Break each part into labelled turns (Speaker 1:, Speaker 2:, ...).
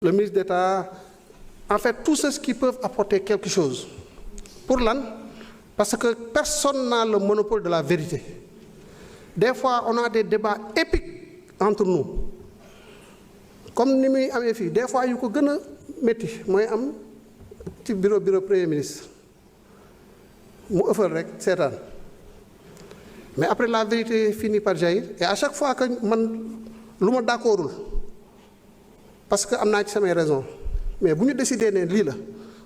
Speaker 1: le ministre d'État, en fait, tous ceux qui peuvent apporter quelque chose. Pour l'an, parce que personne n'a le monopole de la vérité. Des fois, on a des débats épiques entre nous. Comme ni muy amee fii des fois yu ko gën a métti mooy am ci bureau premier ministre mu ëffal rek seetaan mais après la vérité finit par jaillir et à chaque fois que man lu ma d'accordul parce que am naa ci samay raison mais bu ñu décidé ne lii la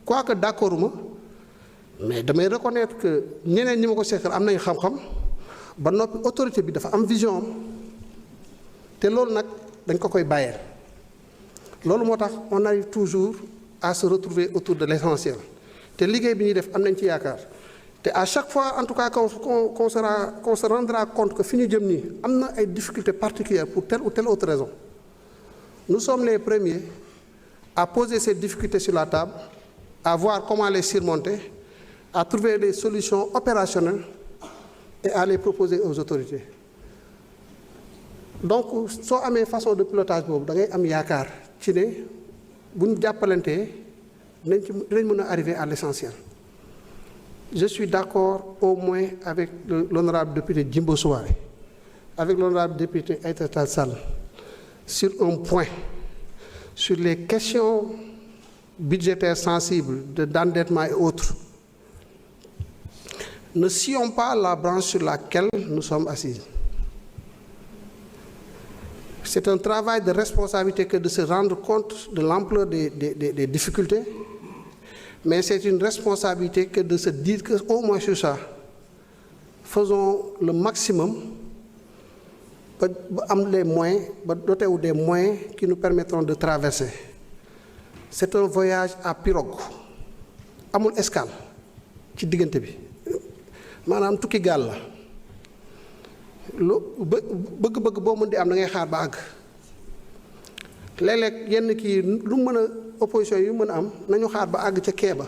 Speaker 1: quoi que d'accorduma mais damay reconnaître que ñeneen ñi ma ko seqal am nañ xam-xam ba noppi autorité bi dafa am vision am te loolu nag dañ ko koy bàyyeel loolu moo tax on arrive toujours à se retrouver autour de l'essentiel te liggéey bi ñuy def am nañ ci yaakaar te à chaque fois en tout cas qu'on se rendra compte que fi ñu jëm nii am na ay difficultés particulières pour telle ou telle autre raison nous sommes les premiers à poser ces difficultés sur la table à voir comment les surmonter à trouver des solutions opérationnelles et à les proposer aux autorités donc soo amee façon de pilotage boobu da ngay am yaakaar ci ne bu ñu jàppalantee dinañ mën a arriver à l'essentiel. Je suis d'accord au moins avec l'honorable député Jimbo Souare, avec l'honorable député Aïssata Tall Sall sur un point, sur les questions budgétaires sensibles d'endettement et autres. Ne scions pas la branche sur laquelle nous sommes assis. C'est un travail de responsabilité que de se rendre compte de l'ampleur des difficultés, mais c'est une responsabilité que de se dire qu'au moins sur ça, faisons le maximum ba am les moyens, ba doter wu des moyens qui nous permettront de traverser. C'est un voyage à pirogue, amul escale ci diggante bi maanaam tukki gaal la. lu bëgg-bëgg boo mën di am da ngay xaar ba àgg léeg-léeg yenn kii lu mën a opposition yu mën a am nañu xaar ba àgg ca kee ba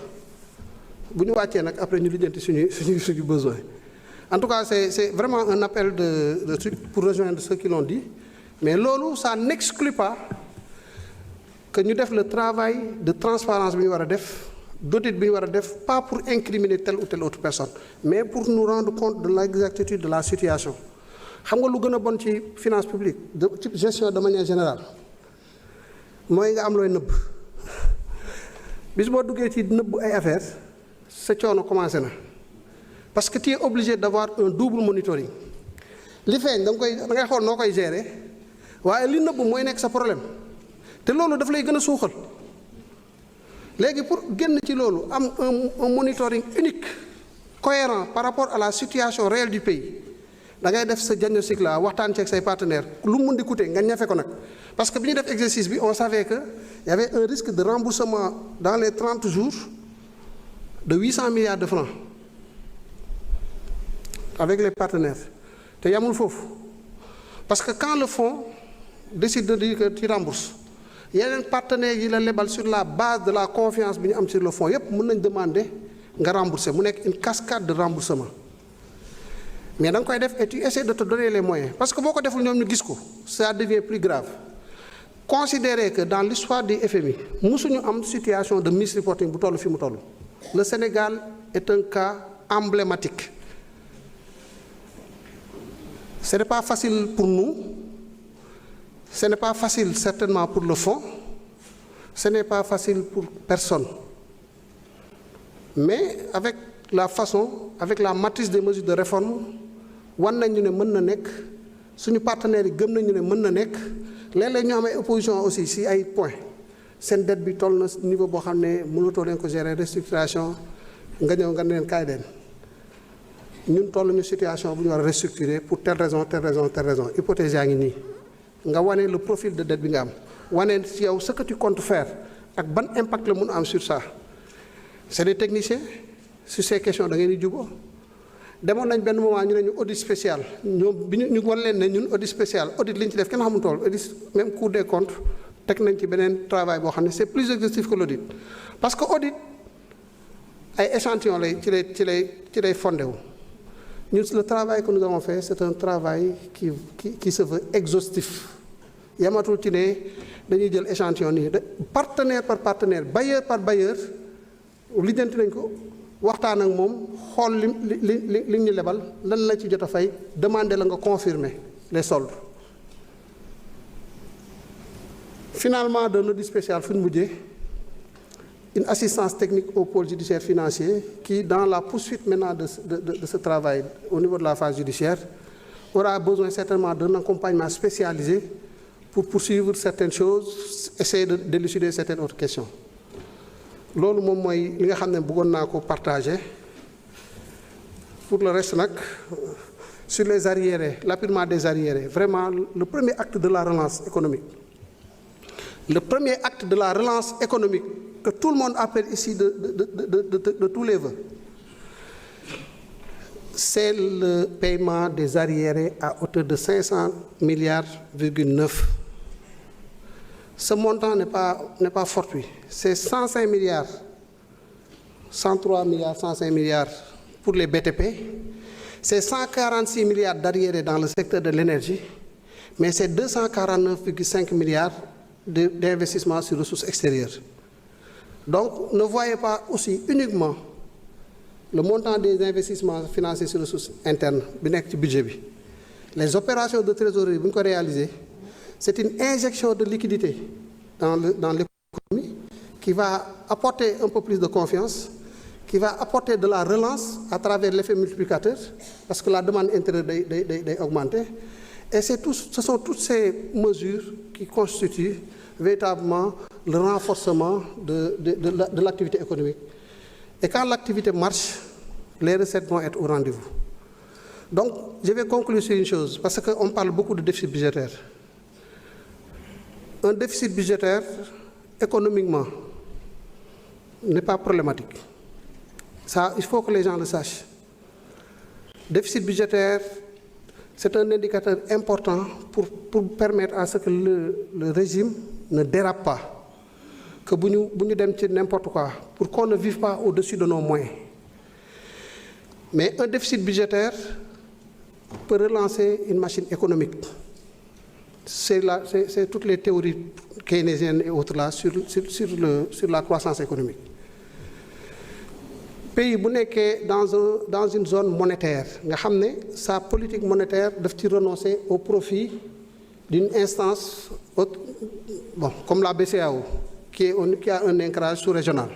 Speaker 1: bu ñu wàccee nag après ñu lijjanti suñu besoin en tout cas c'est vraiment un appel de truc pour rejoindre ceux qui l'ont dit mais loolu ça n'exclut pas que ñu def le travail de transparence bi ñu war a def d'audit bi ñu war a def pas pour incriminer telle ou telle autre personne mais pour nous rendre compte de l'exactitude de la situation. xam nga lu gën a bon ci finance publique ci gestion de manière générale mooy nga am looy nëbb bis boo duggee ci nëbb ay affaires sa coono commencé na parce que tu es obligé d'avoir un double monitoring li feeñ da ngay xool noo koy gérer waaye li nëbb mooy nekk sa problème te loolu daf lay gën a suuxal léegi pour génn ci loolu am un monitoring unique cohérent par rapport à la situation réelle du pays. da ngay def sa diagnostic la waxtaan ci ak say partenaires lu mu mën di coûter nga ñafe ko nag parce que bi ñu def exercice bi on savait que y avait un risque de remboursement dans les 30 jours de 800 milliards de francs avec les partenaires te yamul foofu parce que quand le fonds décide de dire que tu rembourses yeneen partenaires yi la lebal sur la base de la confiance bi ñu am sur le fonds yépp mën nañ demander nga rembourser mu nekk une cascade de remboursement. mais da nga koy def et tu essaies de te donner les moyens parce que boo ko deful ñoom ñu gis ko ça devient plus grave considérez que dans l'histoire du FMI musuñu am situation de misreporting bu toll fi mu toll. Le Sénégal est un cas emblématique. Ce n'est pas facile pour nous, ce n'est pas facile certainement pour le fonds, ce n'est pas facile pour personne mais avec la façon, avec la matrice des mesures de réforme wan nañu ne mën na nekk suñu partenaires yi gëm nañu ne mën na nekk léeg-léeg ñu am ay opposition aussi si ay points seen dette bi toll na niveau boo xam ne mënatoo leen ko gérer restructuration nga ñëw nga ne leen kaay leen ñun toll ñu situation bu ñu war a restructurer pour telle raison hypothèse yaa ngi nii nga wane le profil de dette bi nga am wane si yow ce que tu comptes faire ak ban impact la mun a am sur ça c'est des techniciens. Sur ces questions da ngeen di jubóo demoon nañ benn moment ñu ne ñu audit spécial ñoom bi ñu wan leen ne ñun audit spécial audit li ñu ci def kenn xamul tool audit même Cour des comptes teg nañ ci beneen travail boo xam ne c'est plus exhaustif que l'audit parce que audit ay échantillons lay ci lay fondé wu ñun le travail que nous avons fait c'est un travail qui se veut exhaustif yamatul ci ne dañuy jël échantillon nii partenaire par partenaire bailleur par bailleur lijjanti nañ ko waxtaan ak moom xool li ñu lebal lan la ci jot a fay demander la nga confirmer les soldes. Finalement d'un audit spécial fu ñu mujjee une assistance technique au pôle judiciaire financier qui, dans la poursuite maintenant de ce travail au niveau de la phase judiciaire, aura besoin certainement d'un accompagnement spécialisé pour poursuivre certaines choses, essayer d'élucider certaines autres questions. Loolu moom mooy li nga xam ne bëggoon naa ko partager. Pour le reste nag sur les arriérés, l'apurement des arriérés, vraiment le premier acte de la relance économique. Le premier acte de la relance économique que tout le monde appelle ici de tous les vœux, c'est le paiement des arriérés à hauteur de 500,9 milliards. Ce montant n'est pas fortuit. C'est 105 milliards, 103 milliards, 105 milliards pour les BTP. C'est 146 milliards d'arriérés dans le secteur de l'énergie, mais c'est 249,5 milliards d'investissement sur ressources extérieures. Donc, ne voyez pas aussi uniquement le montant des investissements financiers sur ressources internes bi nekk ci budget bi. Les opérations de trésorerie bu ñu ko réaliser, c'est une injection de liquidité dans l'économie qui va apporter un peu plus de confiance, qui va apporter de la relance à travers l'effet multiplicateur, parce que la demande intérieure day augmenter. Et ce sont toutes ces mesures qui constituent véritablement le renforcement de l'activité économique. Et quand l'activité marche, les recettes vont être au rendez-vous. Donc, je vais conclure sur une chose, parce qu'on parle beaucoup de déficit budgétaire. Un déficit budgétaire, économiquement, n'est pas problématique. Ça, il faut que les gens le sachent. Déficit budgétaire, c'est un indicateur important pour permettre à ce que le régime ne dérape pas, que nous dem ci n'importe quoi, pour qu'on ne vive pas au-dessus de nos moyens. Mais un déficit budgétaire peut relancer une machine économique. C'est toutes les théories keynésiennes et autres là sur la croissance économique. Pays bu nekkee dans une zone monétaire nga xam ne sa politique monétaire daf ci renoncer au profit d'une instance comme la BCEAO qui a un ancrage sous-régional.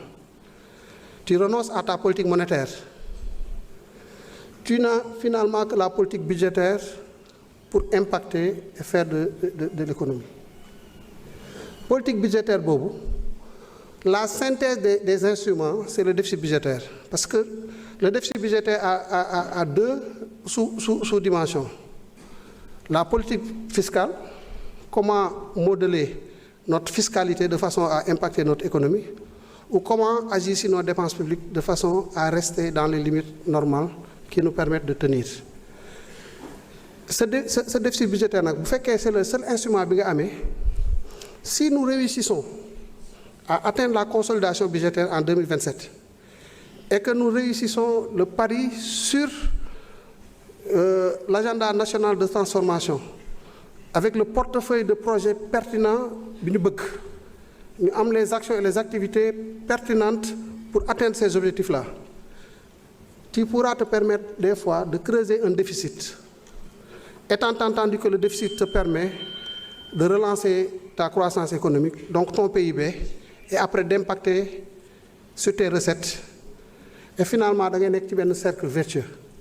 Speaker 1: Tu renonces à ta politique monétaire. Tu n'as finalement que la politique budgétaire pour impacter et faire de l'économie. Politique budgétaire boobu, la synthèse des instruments, c'est le déficit budgétaire. Parce que le déficit budgétaire a deux sous-dimensions. La politique fiscale, comment modeler notre fiscalité de façon à impacter notre économie, ou comment agir sur nos dépenses publiques de façon à rester dans les limites normales qui nous permettent de tenir. Ce déficit budgétaire, c'est le seul instrument que nous avons. Si nous réussissons à atteindre la consolidation budgétaire en 2027 et que nous réussissons le pari sur l'agenda national de transformation avec le portefeuille de projets pertinents, nous avons les actions et les activités pertinentes pour atteindre ces objectifs-là. Tu pourras te permettre des fois de creuser un déficit. Étant entendu que le déficit te permet de relancer ta croissance économique, donc ton PIB, et après d'impacter sur tes recettes. Et finalement, tu as un cercle vertueux.